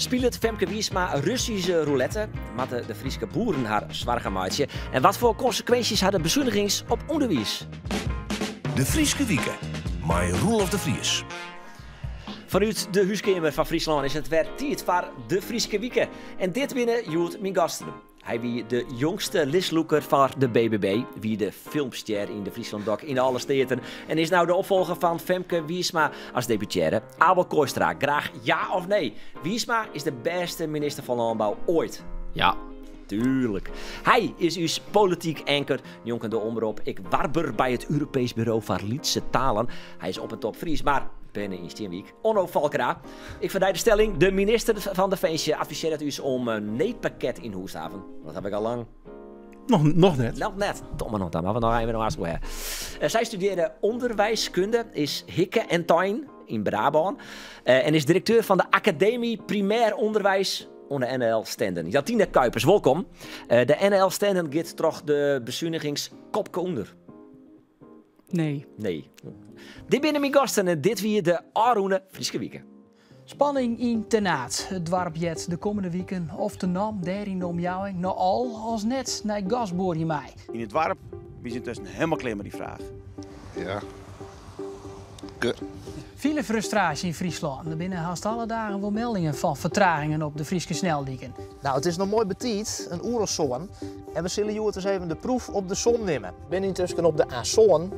Speelt Femke Wiersma Russische roulette? Matten de Friese boeren haar zwaar maatje? En wat voor consequenties had de bezuinigings op onderwijs? De Frieske Wieken, my Roelof de Vries. Vanuit de huiskamer van Friesland is het weer tijd voor de Frieske Wieken. En dit binnen Joet mijn gasten. Hij wie de jongste lisloeker van de BBB, wie de filmster in de Friesland-doc in alle steden. En is nou de opvolger van Femke Wiersma als deputaire. Abel Kooistra, graag ja of nee? Wiersma is de beste minister van Landbouw ooit. Ja. Tuurlijk. Hij is uw politiek anker, jonkende omroep. Ik warber bij het Europees Bureau voor Lietse Talen. Hij is op het top Fries, maar binnen in Steenwijk. Onno Valkera. Ik verdijd de stelling. De minister van Defensie adviseert u om een neetpakket in huis te hebben. Dat heb ik al lang. Nog net. Nog net. Domme nog dan, maar nog even nog eens. Zij studeerde onderwijskunde, is Hikke en Tuin in Brabant. En is directeur van de Academie Primair Onderwijs onder NL Stenden. Jatine Kuipers, welkom. De NL Stenden gaat toch de bezuinigingskopke onder? Nee. Dit binnen mijn gasten en dit weer de Aroene Frieske Wieken. Spanning in tenaat. Het dwarp jet de komende weken of de nam daarin om jou nou al als net naar gasboor je mij. In het dorp, we zijn tussen helemaal klaar met die vraag. Ja. Veel frustratie in Friesland. Er binnen haast alle dagen wel meldingen van vertragingen op de Frieske sneldieken. Nou, het is nog mooi betiet, een uur of zo. En we zullen jullie eens even de proef op de som nemen. Ik ben intussen op de A-zon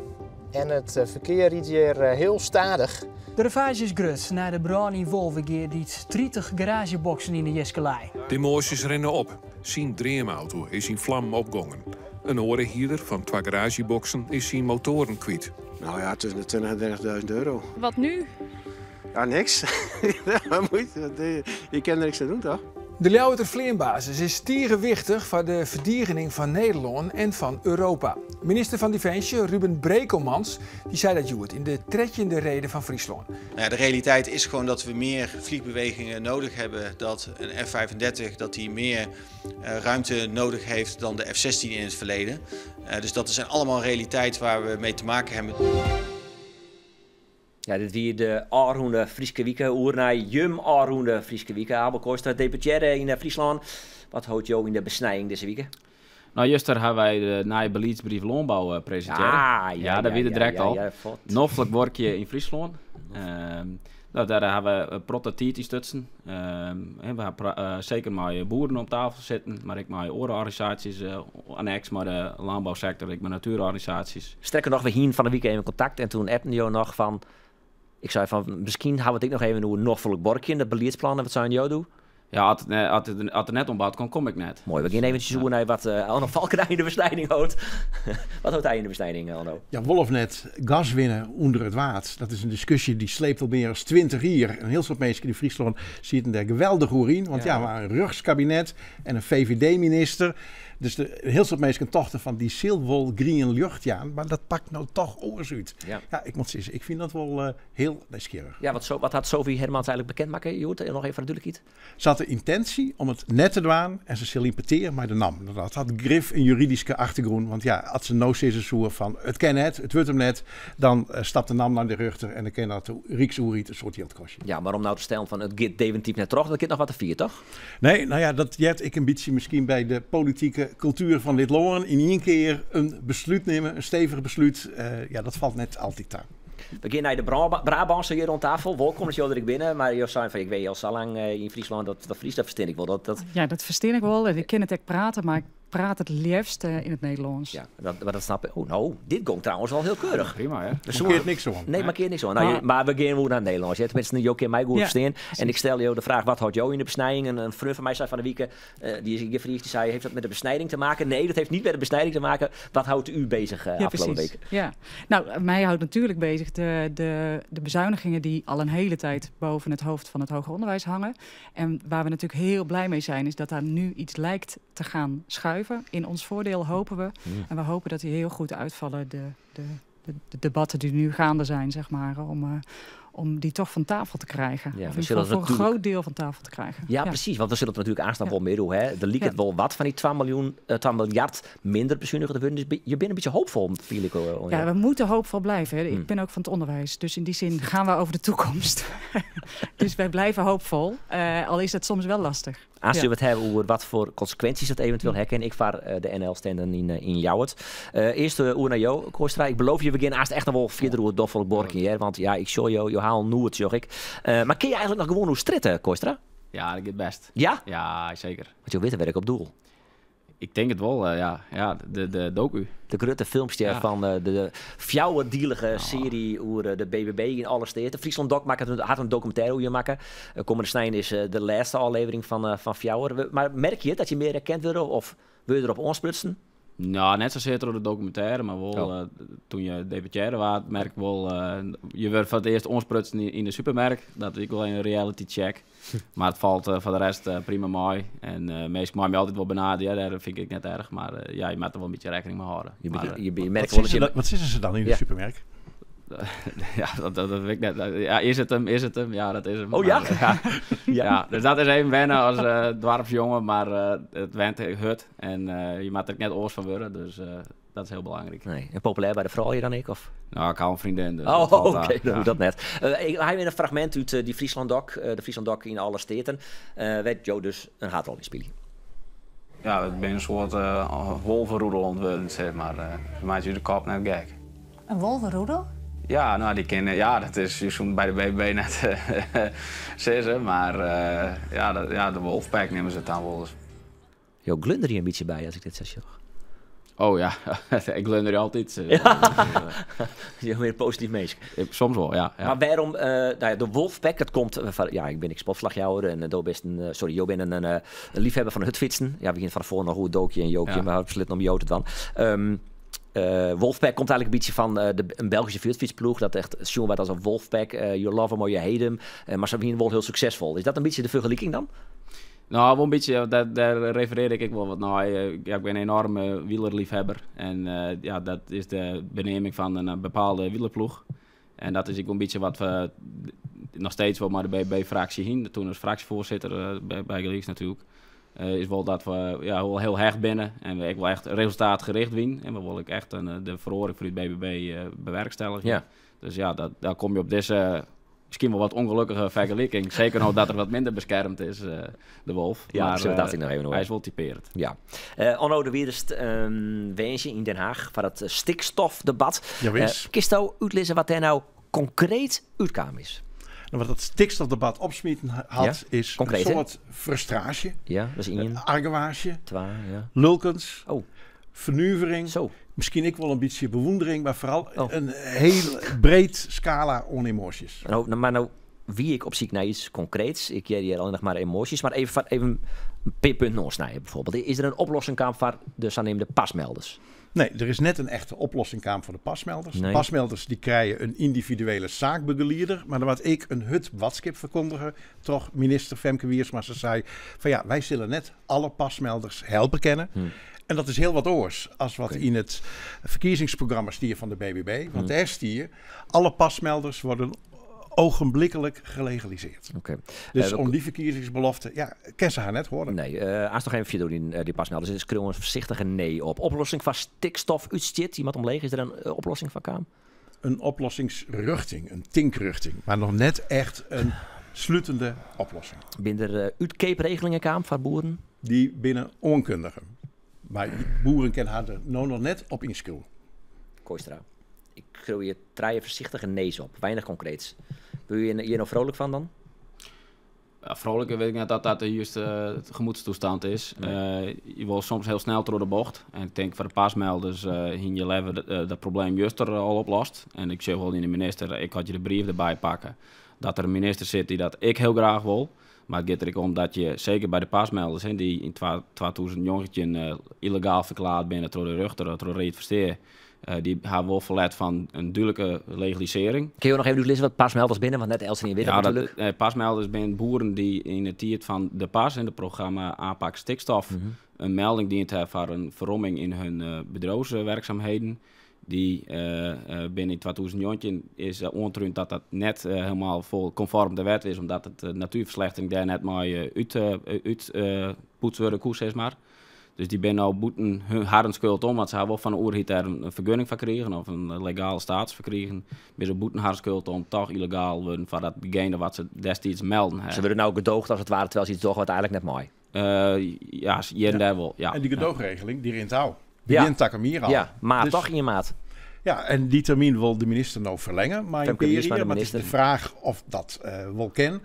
en het verkeer rijdt hier heel stadig. De ravage is grut naar de brand in Wolvengeer die 30 garageboxen in de Jeskelij. De emoties rennen op. Zijn dreamauto is in vlam opgongen. Een orenhierder van 2 garageboxen is zijn motoren kwijt. Nou ja, tussen de 20 en 30.000 euro. Wat nu? Ja, niks. Je kan er niks aan doen, toch? De Ljouwerter Vleerbasis is stierenwichtig voor de verdierening van Nederland en van Europa. Minister van Defensie Ruben Brekelmans die zei dat Joet in de trekkende reden van Friesland. Ja, de realiteit is gewoon dat we meer vliegbewegingen nodig hebben. Dat een F-35 dat die meer ruimte nodig heeft dan de F-16 in het verleden. Dus dat zijn allemaal realiteit waar we mee te maken hebben. Ja, dit weer de Aroene Frieske Wieken. Oernij Jum Aroene Frieske Wieken. Abel Kooistra, deputaire in Friesland. Wat houdt jou in de besnijding deze week? Nou, gisteren hebben wij de nieuwe beleidsbrief landbouw presenteren. Ja, dat weet je direct al. Noffelijk workje in Friesland. Nou, daar hebben we prototype stutsen. We hebben zeker met boeren op tafel zitten, maar ik met organisaties, annex maar de landbouwsector, ik met natuurorganisaties. Sterker nog, we hien van de week even contact en toen appte je nog van, ik zei van, misschien houden we het nog even een noffelijk borkje in de beleidsplannen, wat zou je jou doen? Ja, als het er net om bouwt, kom ik net. Mooi, we gaan eventjes zoeken naar wat Arno Valkera in de besnijding houdt. Wat houdt hij in de besnijding, Arno? Ja, Wolfnet, gas winnen onder het water. Dat is een discussie die sleept al meer dan 20 jaar. En heel veel mensen in Friesland zitten daar geweldig goed in. Want ja, we hebben een rugskabinet en een VVD-minister. Dus heel veel mensen tochten van die zilwol green luchtjaan. Maar dat pakt nou toch oors uit. Ja, ik moet zeggen, ik vind dat wel heel nieuwsgierig. Ja, wat had Sophie Hermans eigenlijk bekendmaken? Joet, nog even natuurlijk iets. Ze had de intentie om het net te doen en ze zal importeren, maar de NAM. Dat had grif een juridische achtergrond. Want ja, als ze nou zeggen zo van het ken het wordt hem net, dan stapt de NAM naar de rechter en dan kan dat de Rijksoeriet een soort geldkostje. Ja, maar om nou te stellen van het gaat definitief net terug, dan kan nog wat te vieren, toch? Nee, nou ja, dat jet ik een beetje misschien bij de politieke cultuur van dit land. In één keer een besluit nemen, een stevig besluit. Ja, dat valt net altijd aan. We gaan naar de Brabantse hier rond tafel. Welkom is jou er binnen, maar je zei van ik weet al zo lang in Friesland dat Fries, dat verstaan ik wel. Ja, dat verstaan ik wel. Ik ken het echt praten, maar ik praat het liefst in het Nederlands. Ja, dat snap ik. Oh, nou, dit ging trouwens wel heel keurig. Ja, prima, hè? Dus markeert niks aan. Nee, markeert niks aan. Nou, maar we gaan weer naar het Nederlands. Ja, tenminste, je kan mij goed verstaan. En ik stel jou de vraag, wat houdt jou in de besnijding? En een vriend van mij zei van de week, die is gevraagd, die zei, heeft dat met de besnijding te maken? Nee, dat heeft niet met de besnijding te maken. Wat houdt u bezig afgelopen week? Ja, nou, mij houdt natuurlijk bezig de bezuinigingen die al een hele tijd boven het hoofd van het hoger onderwijs hangen. En waar we natuurlijk heel blij mee zijn, is dat daar nu iets lijkt te gaan schuiven. In ons voordeel hopen we. En we hopen dat die heel goed uitvallen, de debatten die nu gaande zijn, zeg maar, om die toch van tafel te krijgen. Ja, of voor een groot deel van tafel te krijgen. Ja, precies. Want we zullen het natuurlijk aanstaan wel meer doen. Hè. Er liep het wel wat van die 2 miljard minder bezuinigd worden. Dus je bent een beetje hoopvol, viel ik. Ja, we moeten hoopvol blijven. Hè. Ik ben ook van het onderwijs. Dus in die zin gaan we over de toekomst. Dus wij blijven hoopvol. Al is het soms wel lastig. Als we het hebben over wat voor consequenties dat eventueel hebben. Ik vaar de NL-standen in Jouwert. Eerst oer naar jou, Kooistra. Ik beloof je, we beginnen echt nog wel verder hoe het doffel borken. Want ja, ik show je haal nooit, zeg ik. Maar kun je eigenlijk nog gewoon hoe stritten, Kooistra? Ja, dat gaat best. Ja? Ja, zeker. Want je weet werk op doel. Ik denk het wel, ja. Ja, de docu. De grote filmpje van de fjouwerdielige serie over de BBB in alle steden. Friesland Doc had een documentaire hoe je maken. Komende snijden is de laatste aflevering van Fjouwer. Maar merk je dat je meer herkend wordt of wil je erop aansprutsen? Nou, net zozeer door de documentaire, maar wel toen je debuteerde was, merk ik wel, je werd voor het eerst onsprutsen in de supermarkt. Dat is wel een reality check. Maar het valt voor de rest prima mooi. En meestal maak je altijd wel benaderd, daar vind ik niet erg. Maar ja, je moet er wel een beetje rekening mee houden. Je merkt wat zitten ze dan in de supermarkt? Ja, dat weet ik net. Ja, is het hem? Ja, dat is hem. Oh ja? Ja, dus dat is even wennen als dorpsjongen, maar het went hut. En je moet er net oors van worden, dus dat is heel belangrijk. Nee. En populair bij de vrouwen dan ik? Of? Nou, ik hou een vriendin. Dus oké, dan doe dat net. Ik heb een fragment uit die Friesland Doc, de Friesland Doc in alle steden. Weet Joe dus een haatrol in spelen. Ja, ik ben een soort wolvenroedel ontwikkeld, zeg maar. Ze maakt je de kop net gek. Een wolvenroedel? Ja, nou, die kennen, ja, dat is zo'n bij de BBB net zeggen, maar de Wolfpack nemen ze het dan wel eens. Jo, glunder je een beetje bij als ik dit zeg. Oh ja, ik glunder je altijd. Je meer positief mees. Soms wel, ja. Maar waarom, de Wolfpack, dat komt van, ja, ik ben sportslagjouwer en Jo bent een liefhebber van hutfietsen. Ja, we beginnen van voren nog hoe dookje en jookje, maar we slitten om Jood dan. Wolfpack komt eigenlijk een beetje van een Belgische fietsfietsploeg. Dat echt zien werd als een Wolfpack. You love hem or you hate hem. Maar ze zijn wel heel succesvol. Is dat een beetje de vergelijking dan? Nou, wel een beetje. Daar refereer ik wel wat naar. Ik ben een enorme wielerliefhebber. En dat is de benaming van een bepaalde wielerploeg. En dat is ook een beetje wat we nog steeds wel maar de BB-fractie zien. Toen als fractievoorzitter bij Gelieks natuurlijk. Is wel dat we heel hecht binnen en we wel echt resultaatgericht winnen. En we willen echt de verhoring voor het BBB bewerkstelligen. Ja. Dus ja, daar kom je op deze misschien wel wat ongelukkige vergelijking. Zeker nou dat er wat minder beschermd is, de wolf. Ja, maar dat nog even hij is wel typerend. Ja. Onno de Wierst wensje in Den Haag voor het stikstofdebat. Kisto uitlezen wat er nou concreet uitkwam is. Wat het stikstofdebat opsmieten had, is concreet, een soort frustratie, argwage, lulkens, vernuvering, misschien ik wel een beetje bewondering, maar vooral een heel breed scala on emoties. Maar wie ik op zoek naar iets concreets, ik jij hier alleen nog maar emoties, maar even een punt noorsnijden bijvoorbeeld. Is er een oplossing voor de aannemende pasmelders? Nee, er is net een echte oplossing voor de pasmelders. Nee. De pasmelders die krijgen een individuele zaakbegeleerder. Maar dan wat ik een watskip verkondigen, toch minister Femke Wiersma, ze zei van ja, wij zullen net alle pasmelders helpen kennen. En dat is heel wat oors als wat in het verkiezingsprogramma stier van de BBB. Want daar stier, alle pasmelders worden ogenblikkelijk gelegaliseerd. Dus om die verkiezingsbelofte, ken ze haar net horen. Nee, als nog even via doen in die pasmelders, dus krul een voorzichtige nee op. Oplossing van stikstofuitstoot, iemand omleeg, is er een oplossing van Kaam? Een oplossingsrichting, een tinkrichting, maar nog net echt een sluitende oplossing. Binnen er uitkeepregelingen Kaam van boeren? Die binnen onkundigen. Maar boeren kennen haar er nog net op inschul. Kooistra. Ik krul je draaien voorzichtige nees op. Weinig concreets. Wil je hier nou vrolijk van dan? Ja, vrolijk weet ik net dat de juiste gemoedstoestand is. Nee. Je wil soms heel snel door de bocht. En ik denk voor de pasmelders in je leven dat probleem juist er al oplost. En ik zeg wel in de minister, ik had je de brief erbij pakken. Dat er een minister zit die dat ik heel graag wil. Maar het gaat er om dat je, zeker bij de pasmelders, die in 2000 illegaal verklaard binnen door de rechter, door de reet versteer. Die hebben wel verlet van een duidelijke legalisering. Kun je nog even lezen wat pasmelders binnen? Want net Elsen in Witte natuurlijk. Pasmelders zijn boeren die in het tiert van de pas in het programma aanpak stikstof een melding dient hebben voor een verromming in hun bedrijfswerkzaamheden. Die binnen 2019 is ontrund dat dat net helemaal vol conform de wet is, omdat het natuurverslechtering daar net maar uitpoetst worden koers is maar. Dus die ben nou boeten hun harde schuld om, want ze hebben wel van de oerhiet daar een vergunning van gekregen of een legale status verkregen. Maar ze boeten harde schuld om toch illegaal worden van datgene wat ze destijds melden. Ze worden nou gedoogd als het ware, terwijl ze iets toch uiteindelijk net mooi. Ja, daar wel. Ja. En die gedoogregeling, die rint touw. Die rint takken al. Ja, maar dus, toch in je maat. Ja, en die termijn wil de minister nou verlengen, maar in periode, maar het is de vraag of dat wel kan.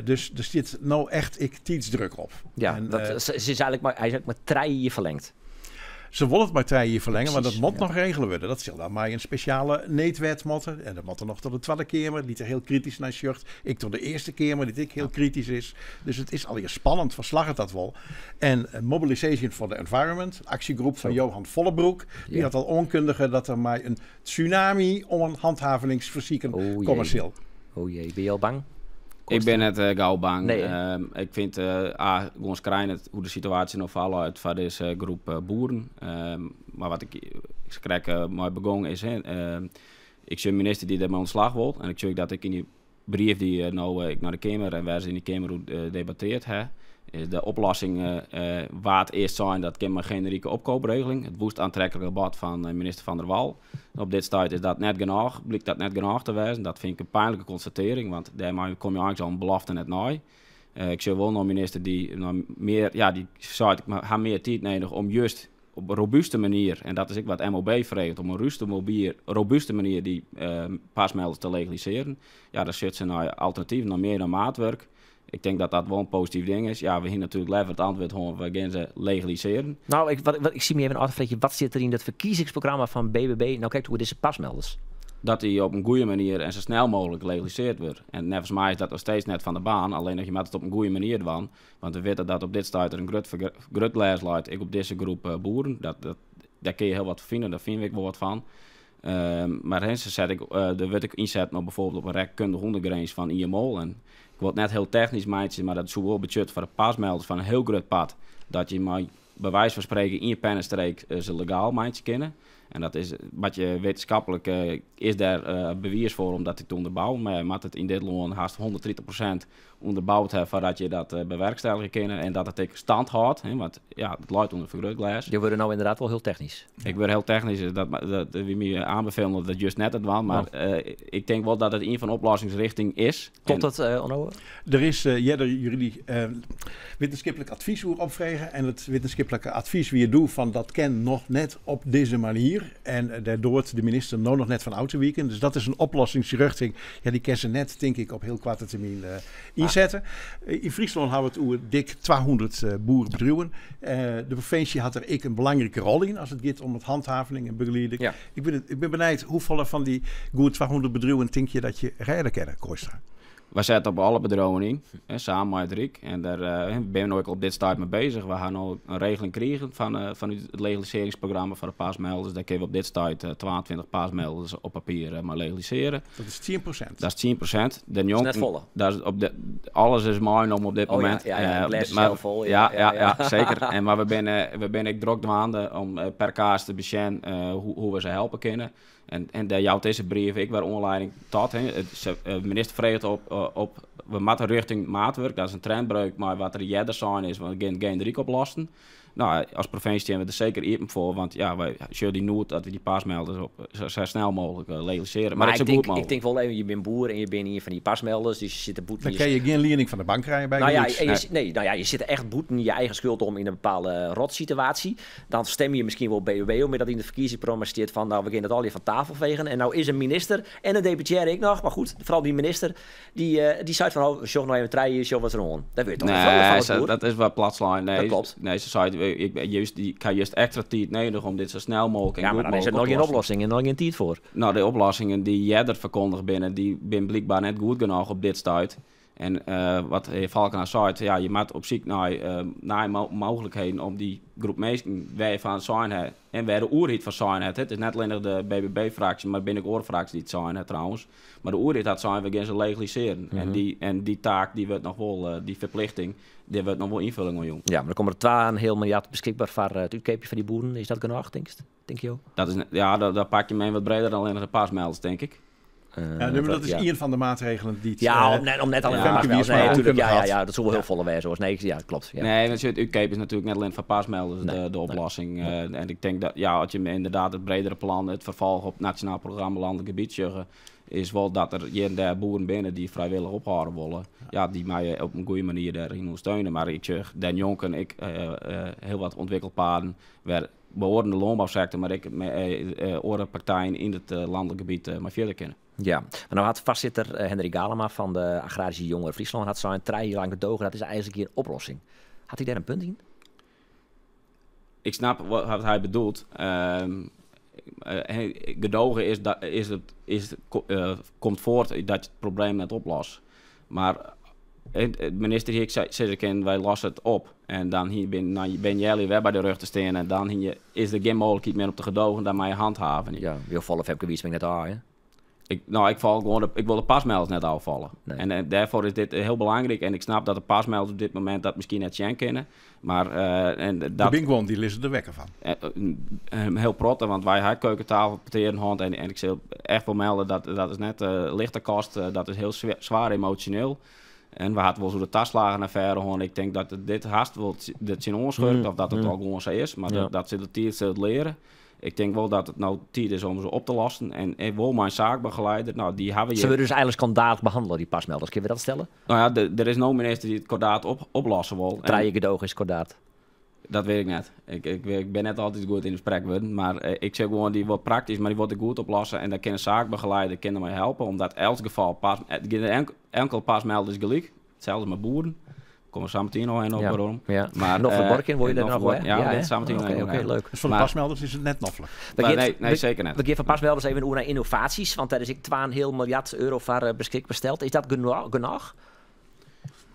Dus er zit nou echt tijdsdruk op. Ja, en, hij is eigenlijk maar 3 jaar verlengd. Ze willen het maar 3 jaar verlengen, maar dat moet nog regelen worden. Dat zal dan maar een speciale neetwet moeten. En dat moet er nog tot de Tweede Kamer, die er heel kritisch naar schuurt. Ik tot de Eerste Kamer, die ik heel kritisch is. Dus het is alweer spannend, verslag het dat wel. En Mobilization for the Environment, actiegroep van Johan Vollebroek, die had al aankondigen dat er maar een tsunami om een handhavingsverzieken commerciël. Oh jee, ben je al bang? Ik ben net gauw bang. Nee, ik vind gewoon schrijnend hoe de situatie nog valt uit van deze groep boeren. Maar wat ik krijg mooi begonnen is, ik zie een minister die er maar ontslag wil. En ik zie dat ik in die brief die ik naar de Kamer en waar ze in de Kamer debatteert heb, is de oplossing waar het eerst zijn, dat kan maar generieke opkoopregeling. Het woest aantrekkelijke bad van minister Van der Wal. Op dit stadium is dat net genoeg, blijkt dat net genoeg te wezen. Dat vind ik een pijnlijke constatering, want daarmee kom je eigenlijk al een belofte net na. Ik zie wel nog een minister die meer, die zei, ik heb meer tijd nodig om juist op een robuuste manier, en dat is ook wat MOB vreegt, om een robuuste manier die pasmelders te legaliseren. Ja, daar zit ze naar alternatief, naar meer dan maatwerk. Ik denk dat dat wel een positief ding is. Ja, we hebben natuurlijk liever het antwoord gewoon, we gaan ze legaliseren. Nou, ik zie me even een afvraagje. Wat zit er in dat verkiezingsprogramma van BBB? Nou, kijk hoe deze pasmelders. Dat die op een goede manier en zo snel mogelijk legaliseerd wordt. En volgens mij is dat nog steeds net van de baan. Alleen dat je met het op een goede manier doet. Want we weten dat op dit stadium er een groot les leidt. Ik op deze groep boeren. Daar kun je heel wat vinden. Daar vind ik wel wat van. Maar hens zet ik, daar wil ik inzetten op bijvoorbeeld op een rekkundige hondengrens van IMO. En ik word net heel technisch meidje, maar dat is wel budget voor de pasmelders van een heel groot pad. Dat je maar bij wijze van spreken in je pennenstreek ze legaal meidje kennen. En dat is wat je wetenschappelijk is daar bewijs voor om dat te onderbouwen. Maar je moet het in dit land haast 130% onderbouwd hebben voordat je dat bewerkstelligen kennen. En dat het ook stand houdt. Hè, want ja, het luidt onder vergrootglas. Je wordt nou inderdaad wel heel technisch. Ik word heel technisch. Dat we me aanbevelen dat het juist net het was. Maar ik denk wel dat het een van de oplossingsrichting is. Tot het Onno? Er is jullie wetenschappelijk advies over opvragen. En het wetenschappelijke advies wie je doet van dat ken nog net op deze manier. En daardoor de minister nog net van oud te wieken. Dus dat is een oplossingsrichting. Ja, die kan ze net, denk ik, op heel korte termijn inzetten. In Friesland hebben we het over dik 200 boerenbedrijven. De provincie had er een belangrijke rol in als het gaat om het handhaving en begeleiding. Ja. Ik ben benieuwd hoeveel van die goed 200 bedrijven denk je dat je rijden kan, Kooistra? We zetten op alle bedrijven in, samen met Riek. En daar ben we ook op dit stadium mee bezig. We gaan nu een regeling krijgen van het legaliseringsprogramma voor de paasmelders. Daar kunnen we op dit stadium 22 paasmelders op papier maar legaliseren. Dat is 10%. Dat is 10%. Dat is net volle. Alles is mooi om op dit moment. Ja, het glas is heel vol. Ja, zeker. Maar we ben ik druk dwaande om per kaas te beschermen hoe we ze helpen kunnen. En jouw deze brief, ik werd onleiding tot. De minister vreegt op we moeten richting maatwerk. Dat is een trendbreuk, maar wat er jeder zijn is, want we gaan geen Riek oplossen. Nou, als provincie hebben we er zeker even voor, want ja, wij zullen die nood dat we die pasmelders op zo snel mogelijk legaliseren. Maar ik denk wel even, je bent boer en je bent hier van die pasmelders, dus je zit de boet. Dan kan je geen lening van de bank krijgen bij je zit echt boet in je eigen schuld om in een bepaalde rotsituatie. Dan stem je misschien wel BBB om, dat in het verkiezingsprogramma staat van, nou, we gaan het al hier van tafel vegen. En nou is een minister en een deputaire ik nog, maar goed, vooral die minister, die zei van, oh, zorg nou even 3 jaar, zorg wat er aan. Dat weet je toch niet van dat is wel platslijn. Nee, dat klopt. Nee, ze zei, ik ga juist extra tijd nodig om dit zo snel mogelijk en goed mogelijk maar dan is er nog geen oplossing en nog geen tijd voor. Nou, de oplossingen die jij er verkondigd binnen, die zijn blijkbaar net goed genoeg op dit stadium. En wat Valkenaar zei, ja, je moet op zoek naar mogelijkheden om die groep mensen waar je van zijn hebt en waar de oerhiet van zijn hebt. Het is net alleen de BBB-fractie, maar binnen de oorfractie die het zijn het trouwens. Maar de oerhiet had zijn, we gaan ze legaliseren. En die taak, die wordt nog wel, die verplichting, die wordt nog wel invulling, jong. Ja, maar er komen er 2,5 miljard beschikbaar voor het uitkeepje van die boeren. Is dat genoeg, denk je? denk je ook? Dat is, daar pak je mee wat breder dan alleen de paasmelders, denk ik. Dat is een van de maatregelen die... om net alleen paasmelders. Nee, natuurlijk. Ja, dat zullen wel heel volle wijze. Nee, ja, klopt. Ja. Nee, want het UKEP is natuurlijk net alleen voor paasmelders de oplossing. En ik denk dat, als je inderdaad het bredere plan, het vervolg op nationaal programma landelijk gebied zeggen, is wel dat er hier en daar boeren binnen die vrijwillig ophouden willen. Ja, die mij op een goede manier daarin ondersteunen. Maar ik zeg, Den Jonk en ik, heel wat ontwikkelpaden, waar behoren de landbouwsector, maar ik met andere partijen in het landelijk gebied maar verder kennen. Ja, maar nou had voorzitter Hendrik Galema van de Agrarische Jongeren Friesland had zo'n 3 jaar lang gedogen. Dat is eigenlijk een oplossing. Had hij daar een punt in? Ik snap wat hij bedoelt. Gedogen komt voort dat je het probleem net oplost. Maar de minister hier zei, wij lossen het op. En dan ben jij weer bij de rug te staan. En dan is er geen mogelijkheid meer op te gedogen dan maar je handhaven. Ja, wil vallen heb ik net aan, hè? Ik wil de pasmelders net afvallen. Nee. En daarvoor is dit heel belangrijk. En ik snap dat de pasmelders op dit moment dat misschien net zien kennen. Maar de Bingwon, die lezen er wekker van. Heel protte, want wij hebben keukentafel, peterenhand. En ik zal echt wel melden dat is net lichte kost. Dat is heel zwaar emotioneel. En we hadden wel zo de taslagen naar verre hoor. Ik denk dat dit haast wel dit zijn onschurkt. Of dat het al gewoon zo is. Maar dat ze de tijd leren. Ik denk wel dat het nou tijd is om ze op te lossen. En wel mijn zaakbegeleider, die hebben je... Ze willen dus eigenlijk kordaat behandelen, die pasmelders. Kun je dat stellen? Nou ja, er is no minister die het kordaat oplossen wil. Draaien gedoog is kordaat. Dat weet ik net. Ik ben net altijd goed in de gesprek, maar ik zeg gewoon, die wordt praktisch, maar die wordt goed oplossen. En daar kunnen zaakbegeleider kunnen mij helpen, omdat elk geval, enkel pasmelder is gelijk. Hetzelfde met boeren. Komen we zo meteen nog op waarom. Ja. Maar nog een borken, wil je daar nog wel? Ja, zo meteen Oké, leuk. Dus voor de pasmelders is het net noffelijk. Nee, zeker net. We geven van pasmelders even naar innovaties, want daar is ik 2,5 miljard euro voor beschikbaar steld. Is dat genoeg?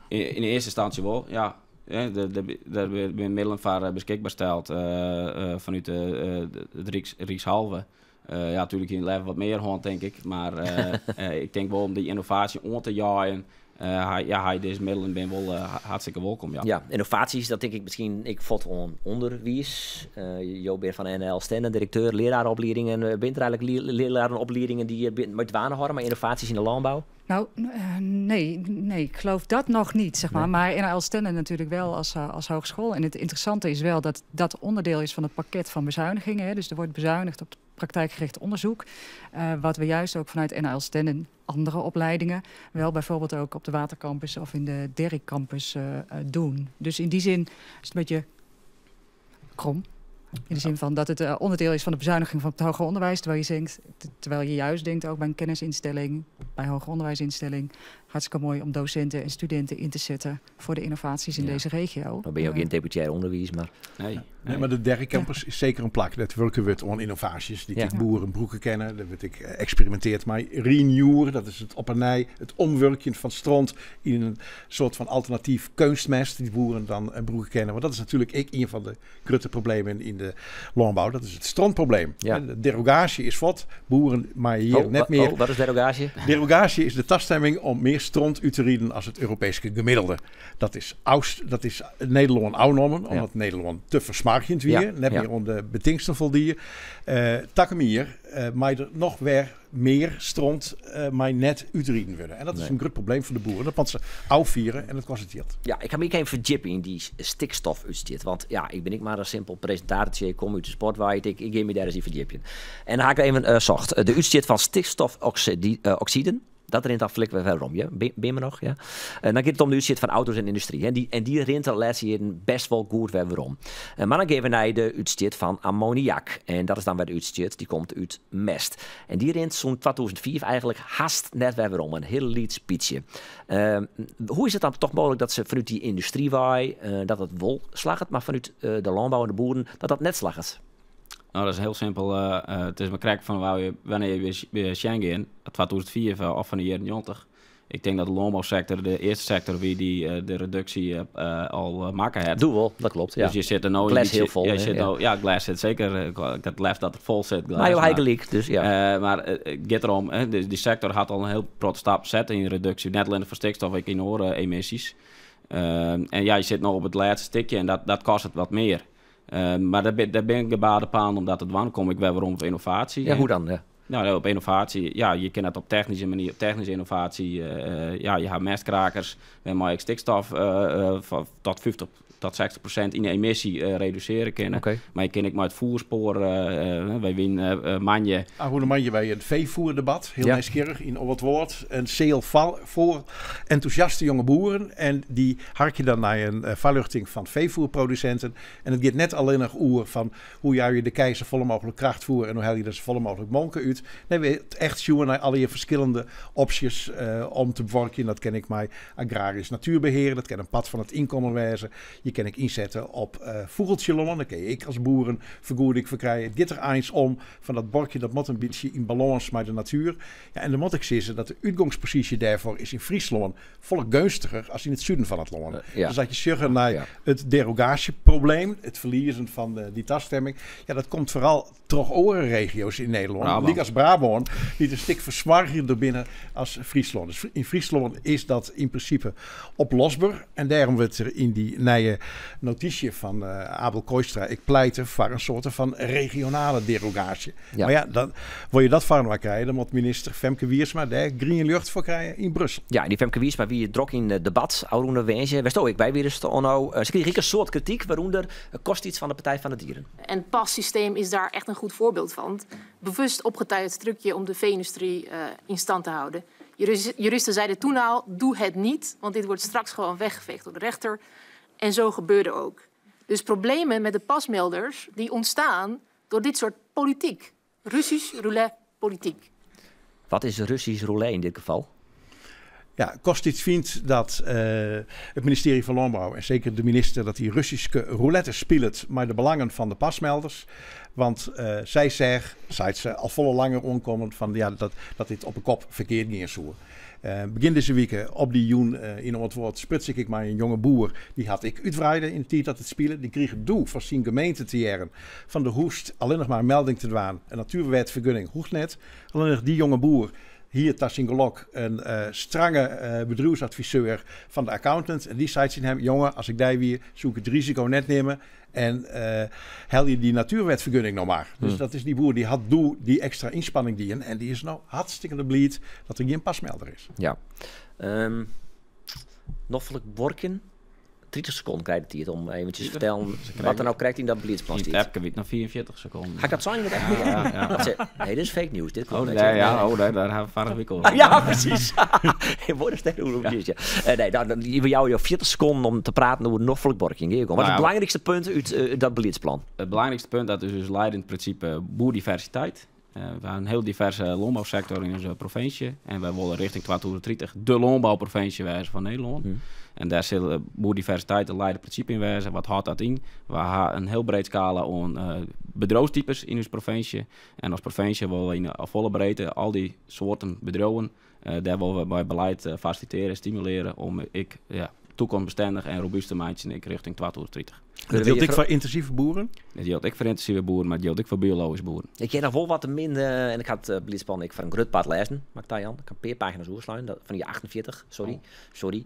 In eerste instantie wel, ja. Daar zijn middelen voor beschikbaar steld vanuit het Rijkshalve. Natuurlijk in leven wat meer hand, denk ik. Maar ik denk wel om die innovatie om te jaaien. Deze middelen ben wel hartstikke welkom. Ja, innovaties, dat denk ik misschien. Ik vond gewoon onderwijs. Jo ben van NL Stenden, directeur, lerarenopleidingen. Bent er eigenlijk lerarenopleidingen die je met wanen houden, maar innovaties in de landbouw? Nou, nee, ik geloof dat nog niet, zeg maar. Nee. Maar NL Stenden natuurlijk wel als hogeschool. En het interessante is wel dat dat onderdeel is van het pakket van bezuinigingen. Hè. Dus er wordt bezuinigd op praktijkgericht onderzoek. Wat we juist ook vanuit NL Stenden, andere opleidingen, wel bijvoorbeeld ook op de Watercampus of in de Derrick Campus doen. Dus in die zin is het een beetje krom. In de zin van dat het onderdeel is van de bezuiniging van het hoger onderwijs. Terwijl je juist denkt ook bij een kennisinstelling, bij hoger onderwijsinstelling, hartstikke mooi om docenten en studenten in te zetten voor de innovaties in deze regio. Dan ben je ook in deputair onderwijs, maar... Nee, maar de Derrick Campus is zeker een plek. Dat werken we aan innovaties. Die boeren broeken kennen. Dat wordt ik experimenteerd met Renewer. Dat is het opernij, het omwerken van stront in een soort van alternatief kunstmest. Die boeren dan broeken kennen. Want dat is natuurlijk een van de grote problemen in de landbouw. Dat is het strontprobleem. Ja. De derogage is wat. Boeren maar hier net meer. Wat is derogage? Derogage is de taststemming om meer stront uit te rieden als het Europese gemiddelde. Dat is Nederland oudnormen, omdat Nederland te versmarkend weer. Net meer om de betingsten voldier. Takkenmier, maar er nog weer meer stront maar net uitrieden worden. En dat is een groot probleem voor de boeren. Dat want ze afvieren en dat kost het geld. Ja, ik ga me even verdiepen in die stikstofuitstoot. Want ja, ik ben maar een simpel presentatortje. Ik kom uit de sportwaard. Ik geef me daar eens even verdiepen. En dan ga ik even zocht. De uitstoot van stikstofoxiden. Dat rent al flink weer waarom, ja? Ben je nog, ja? Dan gaat het om de uitstoot van auto's en industrie. En die rent al laatste jaren best wel goed weer waarom. Maar dan geven wij de uitstoot van ammoniak. En dat is dan weer de uitstoot, die komt uit mest. En die rent zo'n 2004 eigenlijk haast net weer waarom. Een heel liet spietje. Hoe is het dan toch mogelijk dat ze vanuit die industriewaai, dat het wel slaget, maar vanuit de landbouw en de boeren, dat net slaget? Nou, dat is heel simpel. Het is maar krijg van wanneer je weer Schengen, 2004 of van de jaren 90. Ik denk dat de landbouwsector de eerste sector wie die de reductie al maken heeft. Doe wel, dat klopt. Ja. Dus je zit er nou glas heel vol. Ja, glas zit zeker. Ik lef dat het vol zit. Maar hij gelijk, dus ja. Maar het gaat erom, die sector had al een heel grote stap zetten in reductie. Net alleen voor stikstof, ik in emissies. En ja, je zit nog op het laatste stukje en dat kost het wat meer. Maar daar ben ik de badenpaan omdat het dan kom ik weer waarom op innovatie. Ja, hoe dan? Ja. Nou, op innovatie, ja, je kent het op technische manier, op technische innovatie. Ja, je hebt mestkrakers, we maken stikstof tot 60% in de emissie reduceren kunnen. Okay. Maar je ken ik maar het voerspoor, wij winnen manje. Hoe manje bij het veevoerdebat, heel nieuwsgierig in op het woord. Een zeil voor enthousiaste jonge boeren. En die hark je dan naar een verluchting van veevoerproducenten. En het gaat net alleen nog oer van hoe je de kei zo volle mogelijk kracht voert en hoe hel je er zo volle mogelijk monken uit. Nee, we het echt zoeken naar alle je verschillende opties om te bewerken. Dat ken ik mij agrarisch natuurbeheer, dat ken een pad van het inkomen wezen. Je kan ik inzetten op vogeltjelonnen. Dan kun je ik als boeren vergoeding verkrijgen. Het gaat er eens om van dat bordje, dat moet een beetje in balans met de natuur. Ja, en dan moet ik zeggen dat de uitgangspositie daarvoor is in Friesland volk gunstiger als in het zuiden van het land. Dus dat je zeggen naar het derogatieprobleem, het verliezen van die tasstemming. Ja, dat komt vooral toch andere regio's in Nederland. Niet als Brabant, niet een stuk verzwarger binnen als Friesland. Dus in Friesland is dat in principe oplosbaar. En daarom wordt er in die nieuwe notitie van Abel Kooistra, ik pleiten voor een soort van regionale derogatie. Ja. Maar ja, dan wil je dat van krijgen, dan moet minister Femke Wiersma daar groene lucht voor krijgen in Brussel. Ja, die Femke Wiersma wie drok in het debat, Aroene Wensje, wist ook ik bij weer eens ze kreeg een soort kritiek, waaronder kost iets van de Partij van de Dieren. En het passysteem is daar echt een goed voorbeeld van. Bewust opgetuigd stukje om de vee-industrie in stand te houden. Juristen zeiden toen al, doe het niet, want dit wordt straks gewoon weggeveegd door de rechter. En zo gebeurde ook. Dus problemen met de pasmelders die ontstaan door dit soort politiek. Russisch roulette politiek. Wat is Russisch roulette in dit geval? Ja, Kostic vindt dat het ministerie van Landbouw en zeker de minister dat die Russische roulette speelt met de belangen van de pasmelders. Want zij zegt ze al volle langer onkomend van ja, dat dit op een kop verkeerd niet is zo. Begin deze week op die joen in het woord sputs ik maar een jonge boer. Die had ik uitwrijden in de tijd dat het spelen. Die kreeg het doel van zijn gemeente te jaren. Van de hoest alleen nog maar een melding te doen. Een natuurwetvergunning hoeft net. Alleen nog die jonge boer. Hier Tassingelok, een strenge bedrijfsadviseur van de accountant. En die zei tegen hem, jongen, als ik daar weer zoek het risico net nemen. En hel je die natuurwetvergunning nog maar. Dus dat is die boer die had die extra inspanning die en die is nou hartstikke blij dat er geen pasmelder is. Ja. Noffelijk Borken. 30 seconden krijgt hij het om eventjes te vertellen wat er nou krijgt in dat beleidsplan. In het appje nog 44 seconden. Ga ik dat zijn in het appje? Ja. Nee, dit is fake news. Dit klopt daar hebben we vorige week over. Ja, precies. Je wordt er steeds hoe nee, dan hebben jou 40 seconden om te praten over Noffelijk Borken. Wat is het belangrijkste punt uit dat beleidsplan? Het belangrijkste punt dat is dus leidend principe boerdiversiteit. We hebben een heel diverse landbouwsector in onze provincie. En wij willen richting 2030 de landbouwprovincie wijzen van Nederland. En daar zit boerdiversiteit een leidend principe in wijzen. Wat houdt dat in? We hebben een heel breed scala aan bedrijfstypes in onze provincie. En als provincie willen we in volle breedte al die soorten bedrijven. Daar willen we bij beleid faciliteren, stimuleren om toekomstbestendig en robuuste mensen richting 2030. Dat geldt ik voor intensieve boeren? Dat geldt ik voor intensieve boeren, maar dat geldt ik voor biologische boeren. Ik ken nog wel wat te min, en ik had het beleidsplan van een grutpad lezen, maar ik kan een paar pagina's oorslaan, van die 48, sorry.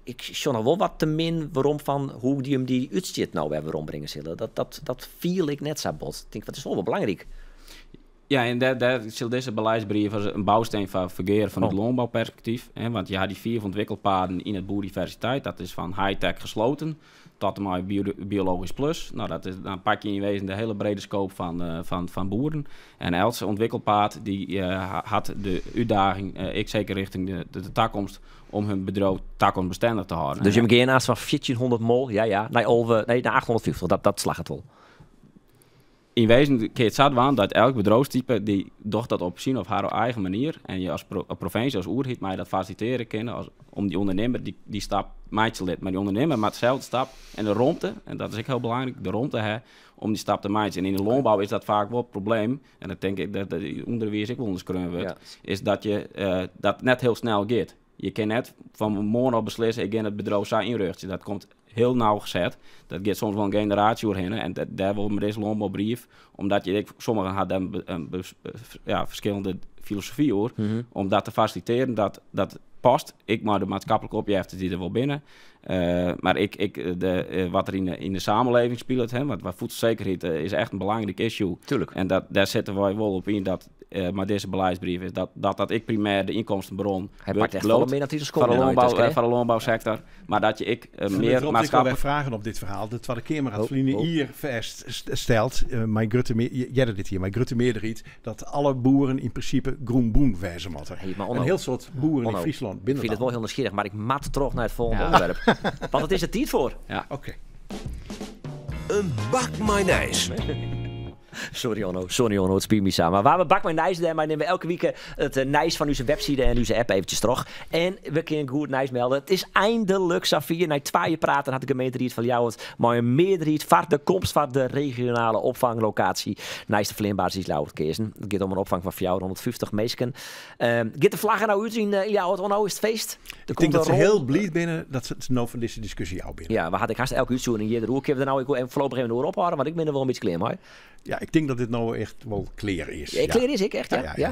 Ik zie nog wel wat te min waarom van hoe die hem die uitzit nou weer waarom brengen zullen. Dat viel ik net zo bot. Ik denk, dat is wel belangrijk. Ja, en daar zal deze beleidsbrief als een bouwsteen van vergeer van het landbouwperspectief. Want je hebt die 4 ontwikkelpaden in het boerdiversiteit. Dat is van high-tech gesloten tot maar biologisch plus. Nou, dan pak je in wezen de hele brede scope van boeren. En elke ontwikkelpaad die had de uitdaging, ik zeker richting de toekomst, om hun bedrijf toekomstbestendig te houden. Dus je moet naast van 1400 mol, naar 850, dat slag het wel. In wezen kun je het zo doen dat elk bedrijfstype die doet dat op zijn of haar eigen manier. En je als provincie, als oerhit, maar je dat faciliteren kunnen om die ondernemer die stap maakt lid. Maar die ondernemer maakt dezelfde stap en de ruimte, en dat is ook heel belangrijk, de ruimte hebben om die stap te maken. En in de landbouw is dat vaak wel het probleem. En dat denk ik dat de onderwijs ook wel onderschreven wordt. Is dat je dat net heel snel gaat. Je kan net van morgen al beslissen, ik ga het bedrijf zo inrichten. Dat komt heel nauw gezet. Dat gaat soms wel een generatie doorheen. En daar wil met deze landbouwbrief, omdat je sommigen hadden verschillende filosofie hoor, om dat te faciliteren, dat past. Ik maar de maatschappelijke opgiften die er wel binnen. Maar wat er in de samenleving speelt, hè, wat voedselzekerheid is echt een belangrijk issue. Tuurlijk. En daar zetten wij wel op in dat, maar deze beleidsbrief is dat ik primair de inkomstenbron. Hij pakt echt volle mee naar die school. Van de landbouwsector. Maar dat je meer maatschappelijk... vragen op dit verhaal. De Tweede Kamer had hier vaststelt, mijn Grutte meerderheid, dat alle boeren in principe groen-boen wijzen moeten. Een heel soort boeren in Friesland. Ik vind het wel heel nieuwsgierig, maar ik mat terug naar het volgende onderwerp. Want het is er tijd voor. Ja. Oké. Een bak mayonaise. Sorry Onno, het spiert me samen. Waar we bak mayonaise doen, maar nemen we elke week het nijs van onze website en onze app eventjes terug. En we kunnen goed nijs melden. Het is eindelijk Safir. Na 2 jaar praten had de gemeente van jou het maar een meerderheid voor de komst van de regionale opvanglocatie. Nijs de Vleerbaars is Lauwert Keersen. Het gaat om een opvang van 450 meesken. Gaat de vlaggen nou uitzien in Lauwert? Onno, is het feest? Ik denk dat ze heel blij binnen dat ze het nou van deze discussie jou binnen. Ja, we hadden haast elke uitzoeking in de roer. Ik heb er nou voorlopig even door ophouden, want ik ben er wel een beetje klein maar. Ja, ik denk dat dit nou echt wel clear is. Ja, clear is ik echt, ja? Ja.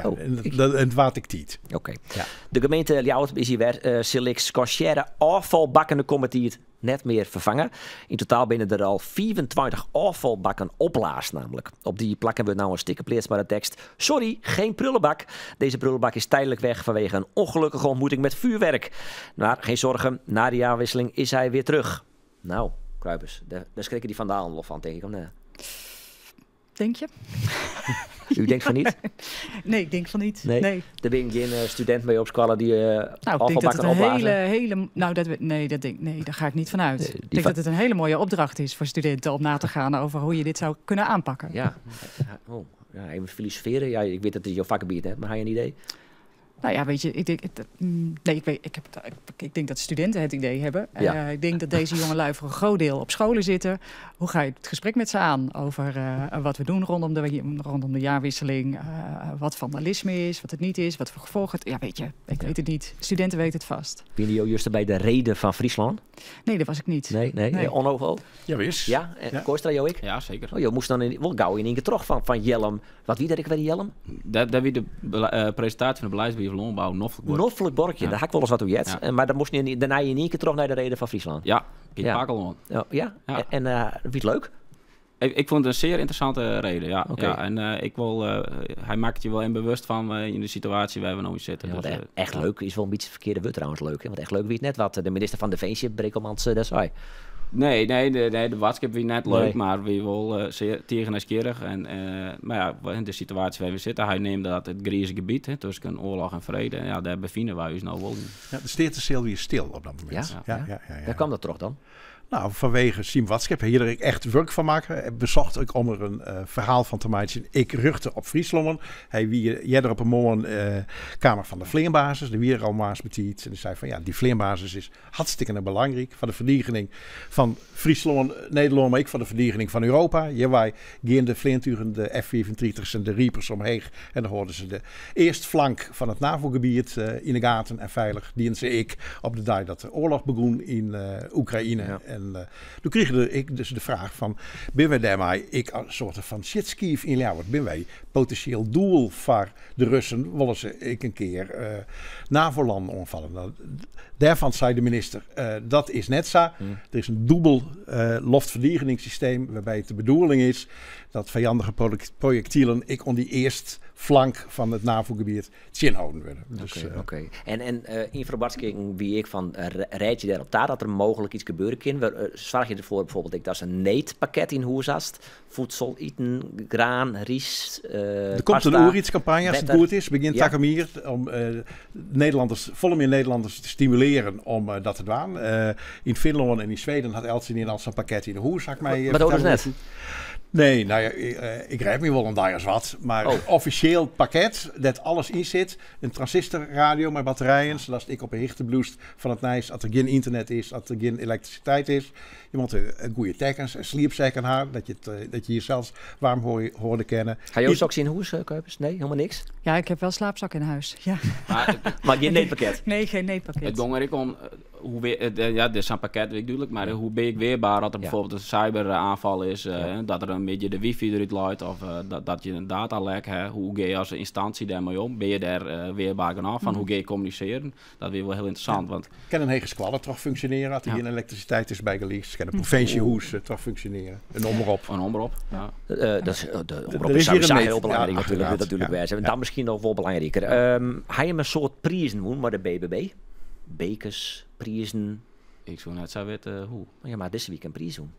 Oh, en het waard ik niet. Oké. Ja. De gemeente Ljouwert is hier weer Silix Corsaire afvalbakken committee het net meer vervangen. In totaal binnen er al 24 afvalbakken opblaast namelijk. Op die plakken we nou een stickerplaats bij de tekst: sorry, geen prullenbak. Deze prullenbak is tijdelijk weg vanwege een ongelukkige ontmoeting met vuurwerk. Maar geen zorgen, na de jaarwisseling is hij weer terug. Nou, Kruipers, daar schrikken die vandaan wel van, denk ik. Of nee? Denk je? U denkt van niet? Nee, ik denk van niet. Nee. Er ben geen student mee op school die afvalbakken opblazen? Daar ga ik niet vanuit. Ik denk dat het een hele mooie opdracht is voor studenten om na te gaan over hoe je dit zou kunnen aanpakken. Ja, even filosoferen. Ja, ik weet dat het jouw vakgebied hebt, maar heb je een idee? Nou ja, weet je, ik denk dat studenten het idee hebben. Ja. Ik denk dat deze jongelui voor een groot deel op scholen zitten. Hoe ga je het gesprek met ze aan over wat we doen rondom de jaarwisseling? Wat vandalisme is, wat het niet is, wat voor gevolgen het... Ja, weet je, ik weet het niet. Studenten weten het vast. Ben je juist bij de reden van Friesland? Nee, dat was ik niet. Nee. Onno? Ja, wist. Ja, Kooistra, jou ik? Ja, zeker. Oh, je moest dan wel gauw in één keer terug van Jellem. Wat wie dat ik weer Jellem? Dat wie de presentatie van de beleidsbrief Landbouw Noffelijkborkje, daar ga ik wel eens wat toe jet. Maar dan moest je daarna in één keer terug naar de reden van Friesland. Ja, in Pakkelman. Ja. En wie het leuk? Ik vond het een zeer interessante reden, ja. Okay. Ja, en hij maakt je wel in bewust van in de situatie waar we nu zitten. Ja, dus, echt leuk is wel een beetje het verkeerde woord trouwens leuk. Hè? Want echt leuk wie het net wat de minister van Defensie, Brekelmans, dat zei. Nee, de watskip wie net leuk, maar wie wel zeer tegenhuiskerig. Maar ja, in de situatie waar we zitten, hij neemt dat het grijze gebied tussen oorlog en vrede. Ja, daar bevinden wij ons nou wel in. Ja, de Steertenseel weer stil op dat moment. Ja. Waar kwam dat toch dan? Nou, vanwege Siem Watskip, hier ik echt werk van maken, bezocht ik om er een verhaal van te maken. Ik ruchtte op Friesland. Hij wie er op een morgen Kamer van de Vleerbasis, de weer al maas betiet. En die zei van ja, die Vleerbasis is hartstikke belangrijk voor de verdediging van Friesland, Nederland, maar ook voor de verdediging van Europa. Hier wij gaan de Vleenturen, de F-35's en de Reapers omheen. En dan hoorden ze de eerste flank van het NAVO-gebied in de gaten en veilig dienen ze ik op de dag dat de oorlog begon in Oekraïne. Ja. En toen kreeg ik dus de vraag van, ben wij daarmee een soort van shitskief in Ljouwert? Ben wij potentieel doel voor de Russen? Willen ze een keer NAVO-landen omvallen? Nou, daarvan zei de minister, dat is net zo. Er is een dubbel loftverdedigingssysteem waarbij het de bedoeling is dat vijandige projectielen ik on die eerste flank van het NAVO-gebied inhouden worden. Dus, Oké. En informatie wie ik van rijd je daarop daar dat er mogelijk iets gebeuren kan? Zorg je ervoor bijvoorbeeld dat ze een neetpakket in huis hast? Voedsel, eten, graan, ries, er komt een oeritscampagne als het goed is. Begint Takamier om volle meer Nederlanders te stimuleren om dat te doen. In Finland en in Zweden had Elsen al zo'n pakket in de huis. Maar dat is net. Nee, nou ja, ik rijp me wel een daar als wat. Maar officieel pakket, dat alles in zit. Een transistorradio met batterijen. Zodat ik op een hichtebloest van het nijs. Als er geen internet is, als er geen elektriciteit is. Je moet een goede tekens, een sleepzak aan dat je jezelf warm hoorde kennen. Ga je ook straks in huis, Kuipers? Nee, helemaal niks? Ja, ik heb wel slaapzak in huis. Ja. Maar geen neetpakket? Nee, geen neetpakket. Het gong er dit is een pakket, weet ik duidelijk, maar hoe ben ik weerbaar als er bijvoorbeeld een cyberaanval is, dat er een beetje de wifi eruit loopt of dat je een datalek hebt, hoe ga je als instantie daarmee om? Ben je daar weerbaar genoeg van? Hoe ga je communiceren? Dat is wel heel interessant. Want kan een hege squallen toch functioneren als er geen elektriciteit is bij geleased? Kan een provinciehoes toch functioneren? Een omroep. Een omroep, ja. De omroep is sowieso heel belangrijk natuurlijk wijzen. En dan misschien nog wel belangrijker. Ga je een soort prijzen doen maar de BBB? Bekers, prijzen. Ik zou net zo weten hoe. Ja, maar deze week een prijs doen.